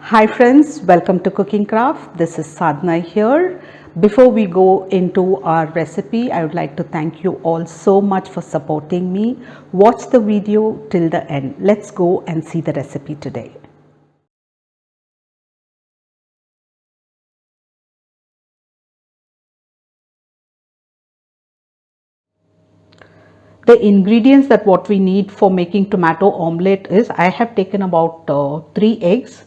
Hi friends, welcome to Cooking Craft. This is Sadhana here. Before we go into our recipe, I would like to thank you all so much for supporting me. Watch the video till the end. Let's go and see the recipe today. The ingredients that what we need for making tomato omelette is I have taken about 3 eggs.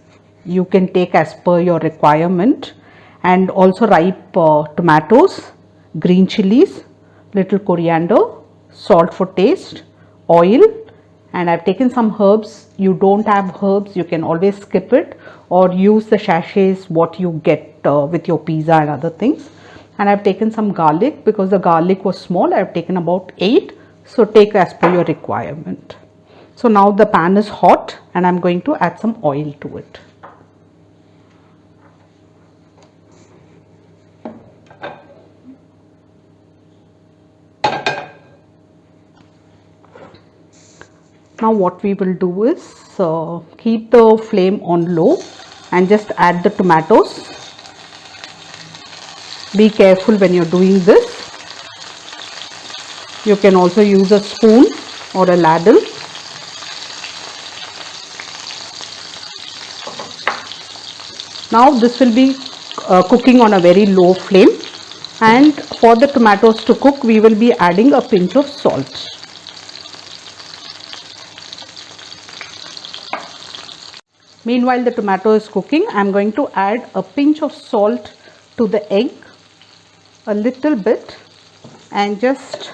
You can take as per your requirement, and also ripe tomatoes, green chilies, little coriander, salt for taste, oil, and I've taken some herbs. You don't have herbs, you can always skip it or use the sachets what you get with your pizza and other things. And I've taken some garlic because the garlic was small. I've taken about 8, so take as per your requirement. So now the pan is hot and I'm going to add some oil to it. Now what we will do is keep the flame on low and just add the tomatoes. Be careful when you're doing this. You can also use a spoon or a ladle. Now this will be cooking on a very low flame, and for the tomatoes to cook we will be adding a pinch of salt. Meanwhile the tomato is cooking, I am going to add a pinch of salt to the egg, a little bit, and just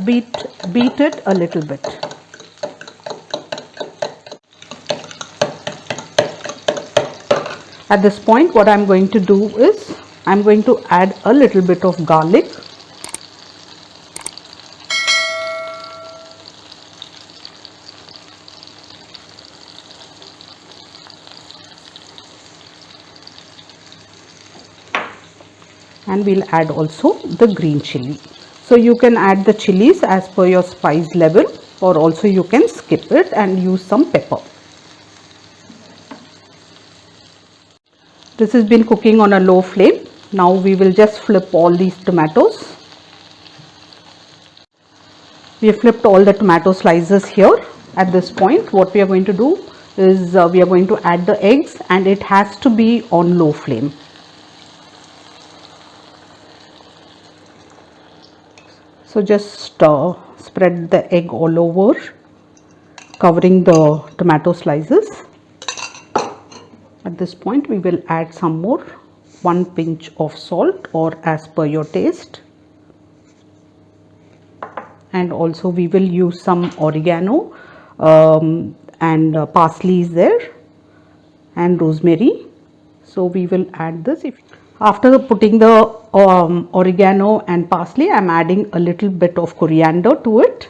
beat it a little bit. At this point what I am going to do is I am going to add a little bit of garlic. And we'll add also the green chili. So you can add the chilies as per your spice level, or also you can skip it and use some pepper. This has been cooking on a low flame. Now we will just flip all these tomatoes. We have flipped all the tomato slices here. At this point what we are going to do is we are going to add the eggs, and it has to be on low flame. So just spread the egg all over, covering the tomato slices. At this point we will add some more, 1 pinch of salt or as per your taste, and also we will use some oregano and parsley is there, and rosemary. So we will add this. After putting the oregano and parsley, I am adding a little bit of coriander to it.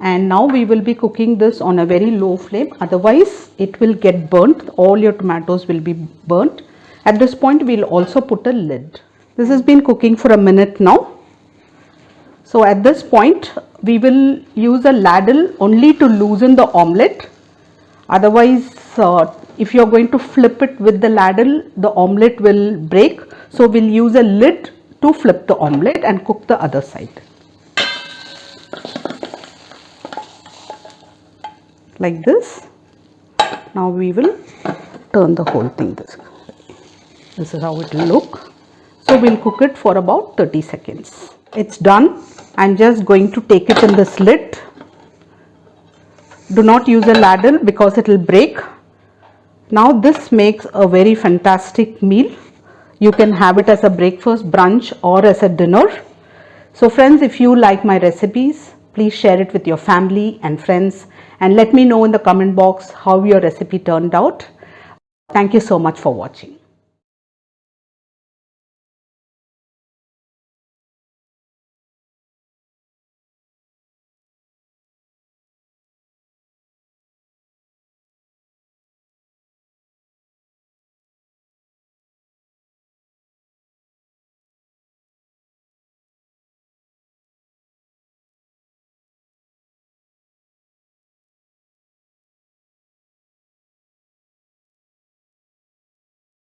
And now we will be cooking this on a very low flame, otherwise it will get burnt. All your tomatoes will be burnt. At this point we will also put a lid. This has been cooking for a minute now. So at this point we will use a ladle only to loosen the omelette. Otherwise if you are going to flip it with the ladle, the omelette will break. So we'll use a lid to flip the omelette and cook the other side. Like this. Now we will turn the whole thing this way. This is how it will look. So we'll cook it for about 30 seconds. It's done. I'm just going to take it in the slit. Do not use a ladle because it will break. Now this makes a very fantastic meal. You can have it as a breakfast, brunch, or as a dinner. So friends, if you like my recipes, please share it with your family and friends, and let me know in the comment box how your recipe turned out. Thank you so much for watching.